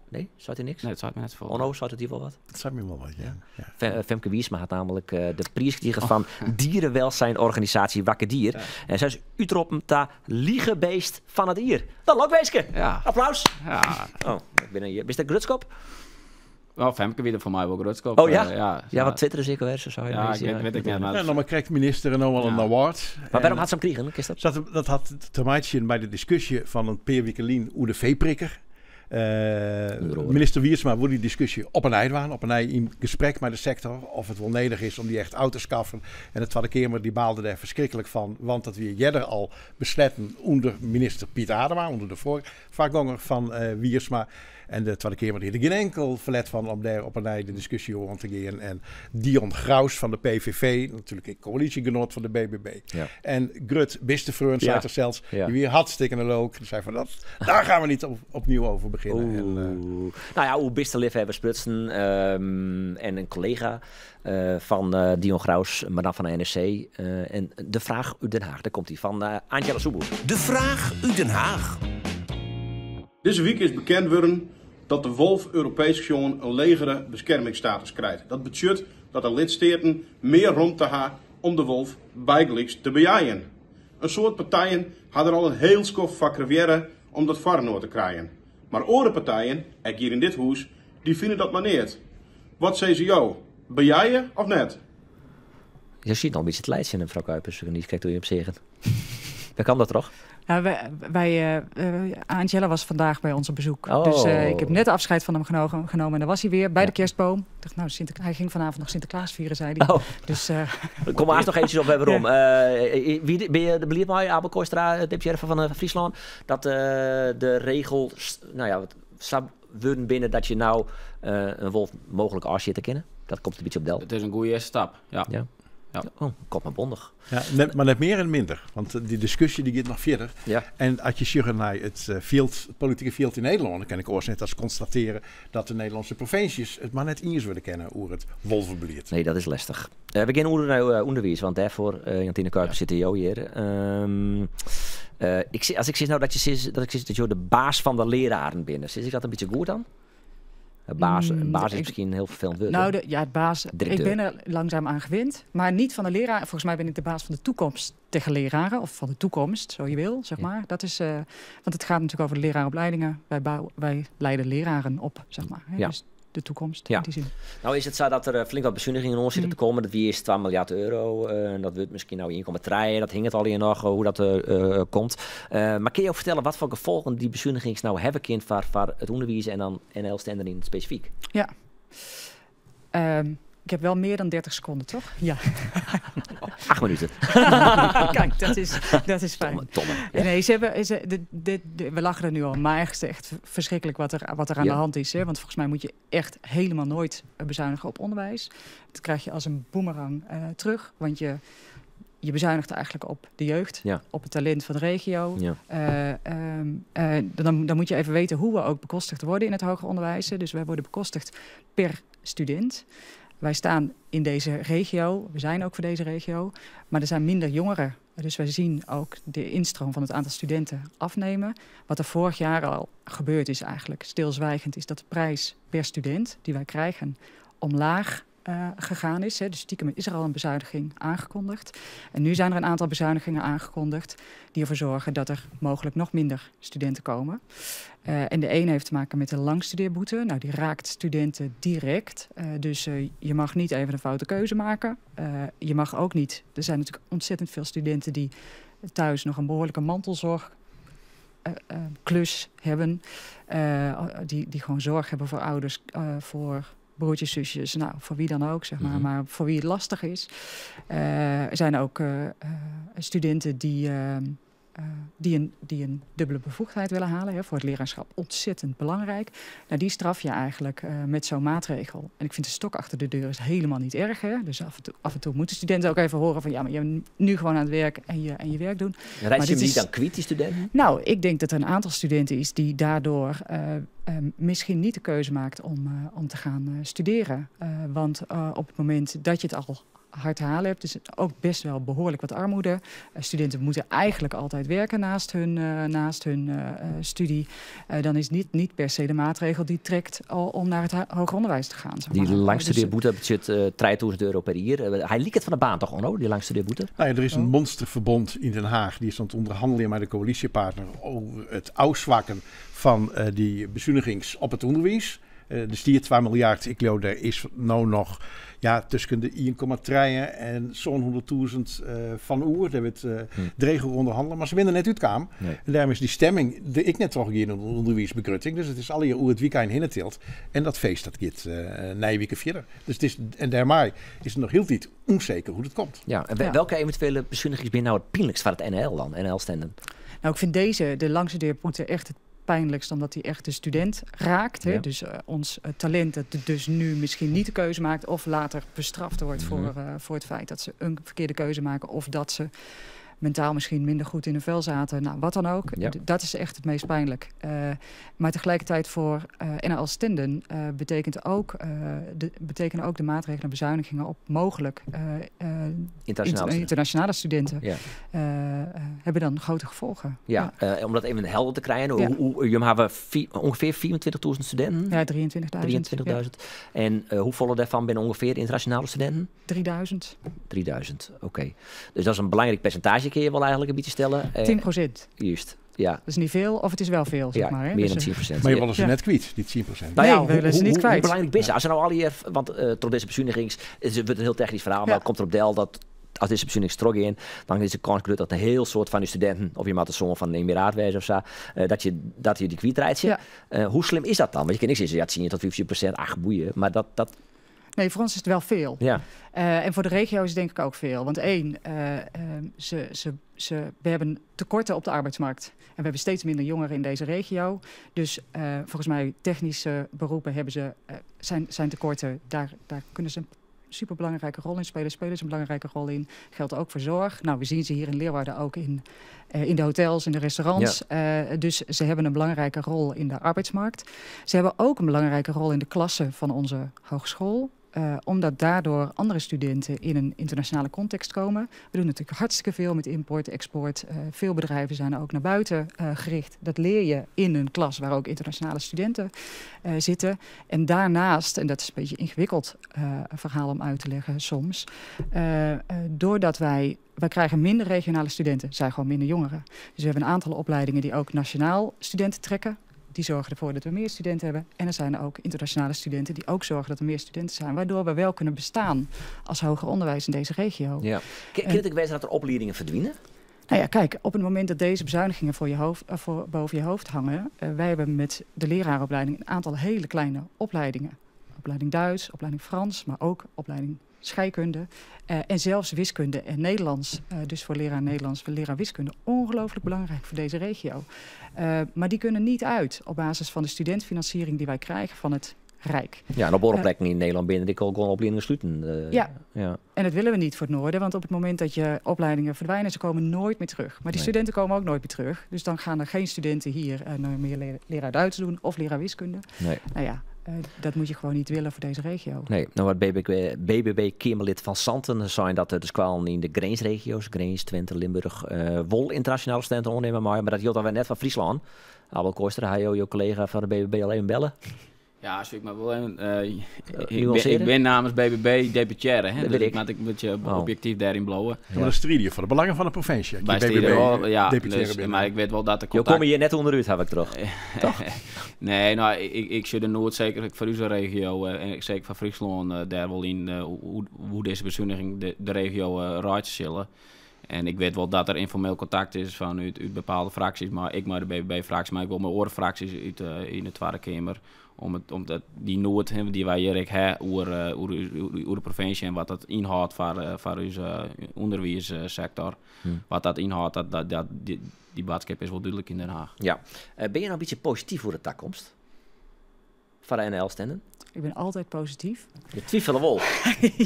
Nee, zou het niks? Nee, het zou het net voor. Onno, zou het hier wel wat? Dat zou me wel wat, ja. Femke Wiersma had namelijk de prijs gekregen van dierenwelzijnorganisatie Wakker Dier. Ja. En zij is uitroepen ta liegebeest van het dier. Dat lokweeske. Ja. Applaus. Ja. Oh, ik ben hier. Is dat Grutskop? Wel, Femke weer voor mij wel Grutskop. Oh ja? Ja, wat twitteren zeker weer, zo zou je weet ik niet. Maar dan krijgt de minister nog wel een award. Maar waarom had ze hem kregen? Dat had te maken bij de discussie van een Peer Wiekelien over de veeprikker. Minister Wiersma wil die discussie op een eindwaan, op een in gesprek met de sector of het wel nodig is om die echt uit te schaffen. En de Tweede Kamer die baalde daar verschrikkelijk van, want dat we jeder al besletten onder minister Piet Adema, onder de voorganger van Wiersma. En de Tweede Kamer die had er geen enkel verlet van om daar op een ei de discussie over te gaan. En Dion Graus van de PVV, natuurlijk een coalitiegenoot van de BBB. Ja. En Grut Bistefreun zei er zelfs, die weer hartstikke leuk. Die zei van daar gaan we niet opnieuw over beginnen. En, nou ja, hoe Bisterliefhebber Sprutsen en een collega van Dion Graus, maar dan van de NRC. En de vraag uit Den Haag, daar komt hij van Angela Soeboer. De vraag uit Den Haag. Deze week is bekend worden dat de wolf Europees gezien een legere beschermingsstatus krijgt. Dat betekent dat de lidstaten meer ruimte hebben om de wolf bijgelijks te bejagen. Een soort partijen hadden al een heel skof van creëren om dat varnoord te krijgen. Maar andere partijen, ook hier in dit huis, die vinden dat maar niet. Wat zei ze jou? Bejagen of net? Je ziet nog een beetje het lijstje in mevrouw Kuipers, niet kijk hoe je hem zeggen. Dan kan dat toch? Ja, Angela was vandaag bij ons op bezoek. Oh. Dus ik heb net afscheid van hem genomen en dan was hij weer bij de kerstboom. Ik dacht, nou, hij ging vanavond nog Sinterklaas vieren, zei hij. Oh. Dus, kom maar eens nog eventjes op waarom. Ben je de beliefd mij, Abel Kooistra, deputy van Friesland, dat de regels, nou ja, wat worden binnen dat je nou een wolf mogelijk afzit te kennen? Dat komt een beetje op del. Het is een goede eerste stap, ja. Ja. Oh, komt maar bondig. Ja, maar net meer en minder. Want die discussie die gaat nog verder. Ja. En als je ziet naar het politieke field in Nederland, dan kan ik ook net als constateren dat de Nederlandse provincies het maar net eens willen kennen over het wolvenbeleid. Nee, dat is lastig. We beginnen naar onderwijs, want daarvoor, Jantine Kuipers, zit hier hier. Als ik zeg nou dat je de baas van de leraren binnen, is dat een beetje goed dan? Baas is misschien heel vervelend woord. Nou, het baas. Ik ben er langzaam aan gewend. Maar niet van de leraar. Volgens mij ben ik de baas van de toekomstige leraren. Of van de toekomst, zo je wil, zeg maar. Dat is, want het gaat natuurlijk over de leraaropleidingen. Wij leiden leraren op, zeg maar. Hè? Ja. Dus de toekomst, in die zin. Nou is het zo dat er flink wat bezuinigingen in ons zitten te komen. Dat wie is 2 miljard euro. Dat wordt misschien nou 1,3. Dat hing het al in nog, hoe dat komt. Maar kun je ook vertellen wat voor gevolgen die bezuinigingen nou hebben kind voor het onderwijs en dan NL-stender in specifiek? Ja. Ik heb wel meer dan 30 seconden, toch? Ja. 8 minuten. Kijk, dat is fijn. Tomme. Ja. Nee, we lachen er nu al, maar echt verschrikkelijk wat er aan de hand is. Hè? Want volgens mij moet je echt helemaal nooit bezuinigen op onderwijs. Dat krijg je als een boemerang terug. Want je bezuinigt eigenlijk op de jeugd, op het talent van de regio. Ja. Dan moet je even weten hoe we ook bekostigd worden in het hoger onderwijs. Dus wij worden bekostigd per student. Wij staan in deze regio, we zijn ook voor deze regio, maar er zijn minder jongeren. Dus wij zien ook de instroom van het aantal studenten afnemen. Wat er vorig jaar al gebeurd is eigenlijk, stilzwijgend, is dat de prijs per student die wij krijgen omlaag gegaan is. Hè. Dus stiekem is er al een bezuiniging aangekondigd. En nu zijn er een aantal bezuinigingen aangekondigd die ervoor zorgen dat er mogelijk nog minder studenten komen. En de ene heeft te maken met de langstudeerboete. Nou, die raakt studenten direct. Dus je mag niet even een foute keuze maken. Je mag ook niet. Er zijn natuurlijk ontzettend veel studenten die thuis nog een behoorlijke mantelzorgklus hebben. Die gewoon zorg hebben voor ouders, voor broertjes, zusjes, nou, voor wie dan ook, zeg maar. Mm-hmm. Maar voor wie het lastig is. Er zijn ook studenten die die een dubbele bevoegdheid willen halen. Hè, voor het leraarschap ontzettend belangrijk. Nou, die straf je eigenlijk met zo'n maatregel. En ik vind de stok achter de deur is helemaal niet erg. Hè? Dus af en toe moeten studenten ook even horen van... ja, maar je bent nu gewoon aan het werk en je werk doen. Rijdt je hem niet dan kwijt, die studenten? Nou, ik denk dat er een aantal studenten is die daardoor... misschien niet de keuze maakt om te gaan studeren. Want op het moment dat je het al hard te halen hebt, is het ook best wel behoorlijk wat armoede. Studenten moeten eigenlijk altijd werken naast hun studie. Dan is niet per se de maatregel die trekt om naar het hoger onderwijs te gaan. Zeg maar. Die langstudeerboete budget €3.000 per jaar. Hij liep het van de baan toch, Onno, die langstudeerboete? Nou ja, er is een monsterverbond in Den Haag. Die is aan het onderhandelen met de coalitiepartner over het afzwakken van die bezuinigings op het onderwijs. Dus die 2 miljard, ik geloof, daar is nou nog tussen de 1,3 en zo'n 100.000 van oer. Daar wordt dregel onderhandelen, maar ze willen net uitkomen. Nee. En daarom is die stemming, ik net toch hier in de onderwijsbegrutting. Dus het is al hier het weekend hinnetild. En dat feest, dat gaat weken verder. Dus het is, en daarmee is het nog heel tijd onzeker hoe het komt. Ja, en welke eventuele bezuinigingen zijn nou het pijnlijkst van het NL dan, NL-stenden? Nou, ik vind de langstudeerboete echt het pijnlijkst, omdat hij echt de student raakt. Hè? Ja. Dus ons talent dat dus nu misschien niet de keuze maakt of later bestraft wordt voor het feit dat ze een verkeerde keuze maken of dat ze mentaal misschien minder goed in hun vel zaten. Nou, wat dan ook. Ja. Dat is echt het meest pijnlijk. Maar tegelijkertijd voor NL-stenden betekenen ook de maatregelen en bezuinigingen op mogelijk internationale studenten. Ja. Hebben dan grote gevolgen. Ja, om dat even helder te krijgen. Ja. Jullie hebben ongeveer 24.000 studenten. Ja, 23.000. Ja. En hoeveel daarvan zijn ongeveer internationale studenten? 3.000. Oké. Dus dat is een belangrijk percentage, kun je wel eigenlijk een beetje stellen. 10%. Juist. Ja. Dat is niet veel, of het is wel veel, zeg maar. Hè? Meer dan 10%. Maar je willen ze net kwijt, die 10%. Nou ja, we willen ze niet kwijt. Hoe belangrijk is het? Als er nou al hier, want door deze bezuiniging, het wordt een heel technisch verhaal, maar het komt erop deel dat als deze bezuiniging strok in, dan is de kans groot dat een heel soort van de studenten, of je maar de zoon van een emiraat wezen of zo, dat je die kwijtraait. Ja. Hoe slim is dat dan? Want je kan niks zeggen, het 10 tot 15%, ach boeien, maar dat... Nee, voor ons is het wel veel. Ja. En voor de regio is het denk ik ook veel. Want we hebben tekorten op de arbeidsmarkt. En we hebben steeds minder jongeren in deze regio. Dus volgens mij technische beroepen zijn tekorten. Daar kunnen ze een superbelangrijke rol in spelen. Spelen ze een belangrijke rol in. Geldt ook voor zorg. Nou, we zien ze hier in Leeuwarden ook in de hotels, in de restaurants. Ja. Dus ze hebben een belangrijke rol in de arbeidsmarkt. Ze hebben ook een belangrijke rol in de klassen van onze hogeschool. Omdat daardoor andere studenten in een internationale context komen. We doen natuurlijk hartstikke veel met import, export. Veel bedrijven zijn ook naar buiten gericht. Dat leer je in een klas waar ook internationale studenten zitten. En daarnaast, en dat is een beetje een ingewikkeld verhaal om uit te leggen soms. Doordat wij krijgen minder regionale studenten, zijn gewoon minder jongeren. Dus we hebben een aantal opleidingen die ook nationaal studenten trekken. Die zorgen ervoor dat we meer studenten hebben. En er zijn ook internationale studenten die ook zorgen dat er meer studenten zijn. Waardoor we wel kunnen bestaan als hoger onderwijs in deze regio. Ja. Kan het ook wezen dat er opleidingen verdwijnen? Nou ja, kijk, op het moment dat deze bezuinigingen boven je hoofd hangen. Wij hebben met de leraaropleiding een aantal hele kleine opleidingen. Opleiding Duits, opleiding Frans, maar ook opleiding scheikunde. En zelfs wiskunde en Nederlands. Dus voor leraar Nederlands, voor leraar wiskunde. Ongelooflijk belangrijk voor deze regio. Maar die kunnen niet uit op basis van de studentfinanciering die wij krijgen van het Rijk. Ja, en op oorlogplekken in Nederland binnen die al gewoon opleidingen sluiten. Ja, en dat willen we niet voor het noorden. Want op het moment dat je opleidingen verdwijnen, ze komen nooit meer terug. Maar die studenten komen ook nooit meer terug. Dus dan gaan er geen studenten hier meer leraar Duits doen of leraar wiskunde. Nee. Nou ja. Dat moet je gewoon niet willen voor deze regio. Nee, nou wat BBB-Kamerlid van Santen zijn dat dus kwam in de Greensregio's, Greens, Twente, Limburg, wol internationale studenten ondernemen, maar dat hield alweer net van Friesland. Abel Koester, hij je collega van de BBB alleen bellen. Ja, als ik maar wel ik ben namens BBB deputaire, hè? Dus ik moet een beetje objectief daarin blowen. Ja. Maar dat strijd je voor de belangen van de provincie. Bij BBB ja, dus, maar ik weet wel dat de contact... Je kom hier net onderuit, heb ik toch? Toch? Nee, nou, ik zit er nooit zeker voor onze regio, en zeker van Friesland, daar wel in hoe deze bezuiniging de regio raakt zullen. En ik weet wel dat er informeel contact is uit bepaalde fracties, maar ik maar de BBB-fracties, maar ik wil mijn orenfracties in de Tweede Kamer. Omdat die nood die wij hier hebben over de provincie en wat dat inhoudt voor onze onderwijssector. Wat dat inhoudt, die boodschap is wel duidelijk in Den Haag. Ja. Ben je nou een beetje positief voor de toekomst? Van de NL-stenden? Ik ben altijd positief. Je twijfelt wel.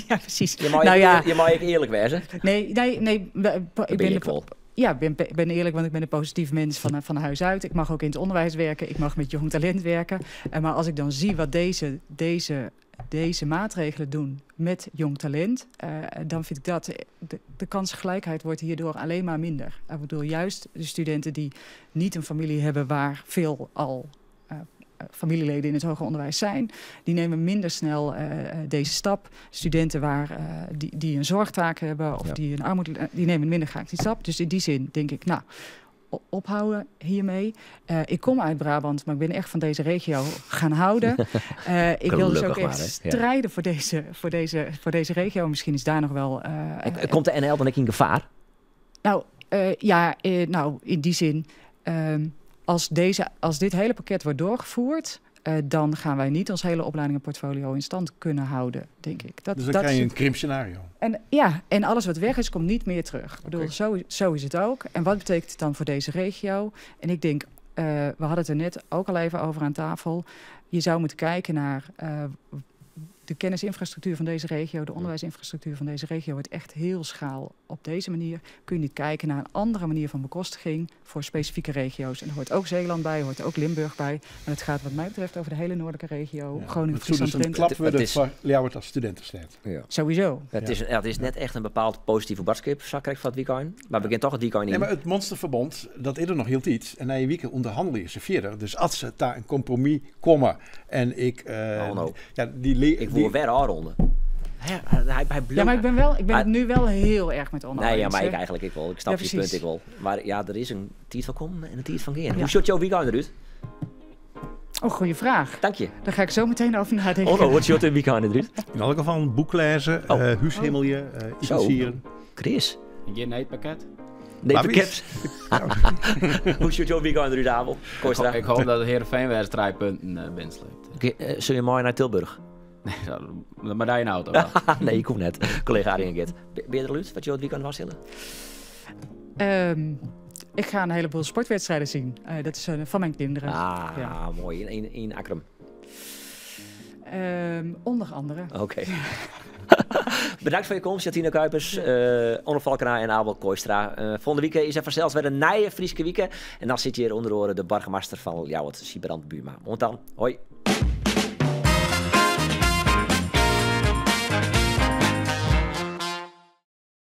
Ja, precies. Je mag ik eerlijk wezen. Nee. Ik ben wel. Ja, ik ben eerlijk, want ik ben een positief mens van huis uit. Ik mag ook in het onderwijs werken. Ik mag met jong talent werken. Maar als ik dan zie wat deze maatregelen doen met jong talent, dan vind ik dat de kansgelijkheid wordt hierdoor alleen maar minder. Ik bedoel, juist de studenten die niet een familie hebben waar veel al familieleden in het hoger onderwijs zijn, die nemen minder snel deze stap. Studenten die een zorgtaak hebben of die een armoede, die nemen minder graag die stap. Dus in die zin denk ik, ophouden hiermee. Ik kom uit Brabant, maar ik ben echt van deze regio gaan houden. Ik wil dus ook echt strijden voor deze regio. Misschien is daar nog wel... Komt de NL dan ook in gevaar? In die zin... Als dit hele pakket wordt doorgevoerd, dan gaan wij niet ons hele opleidingenportfolio in stand kunnen houden, denk ik. Dus dan krijg je een krimpscenario. En alles wat weg is, komt niet meer terug. Ik bedoel, zo is het ook. En wat betekent het dan voor deze regio? En ik denk, we hadden het er net ook al even over aan tafel. Je zou moeten kijken naar de kennisinfrastructuur van deze regio, de onderwijsinfrastructuur van deze regio wordt echt heel schaal. Op deze manier kun je niet kijken naar een andere manier van bekostiging voor specifieke regio's. En er hoort ook Zeeland bij, er hoort ook Limburg bij. Maar het gaat wat mij betreft over de hele noordelijke regio. Groningen, Friesland, Drenthe. Het klap worden voor Ljouwert als studentenstad. Ja. Sowieso. Het is net echt een bepaald positieve boodschap, zag ik van het weekend. Maar we beginnen toch het weekend in. Nee, maar het Monsterverbond, dat is er nog heel iets. En na je weekend onderhandelen ze verder. Dus als ze daar een compromis komen en ik... ik wil weer aanronden. Maar ik ben het nu wel heel erg met oneens. Nee, maar ik eigenlijk ik wel. Ik snap je punt ik wel. Maar ja, er is een tijd van komen en een tijd van gaan. Hoe ziet jouw weekend eruit? Oh, goede vraag. Dank je. Daar ga ik zo meteen over nadenken. Hoe ziet jouw weekend eruit? In elk geval een boek lezen, huishemelje, initiëren. Chris? Geen eetpakket? Nee, pakket. Hoe ziet jouw weekend eruit, Abel? Ik hoop dat de Heerenveen-wedstrijd punten binnensleept. Zul je mooi naar Tilburg? Nee, maar daar in auto. Nee, ik kom net. Collega Arjen Git. Ben je er Luut? Wat je het weekend was, Hille? Ik ga een heleboel sportwedstrijden zien. Dat is van mijn kinderen. Mooi. In Akrum? Onder andere. Oké. Bedankt voor je komst, Jatine Kuipers, Onno Valkenaar en Abel Kooistra. Volgende week is er vanzelfs weer een nieuwe Frieske week. En dan zit hier onder de burgemeester van Ljouwert, Sibrand Buma. Want dan, hoi.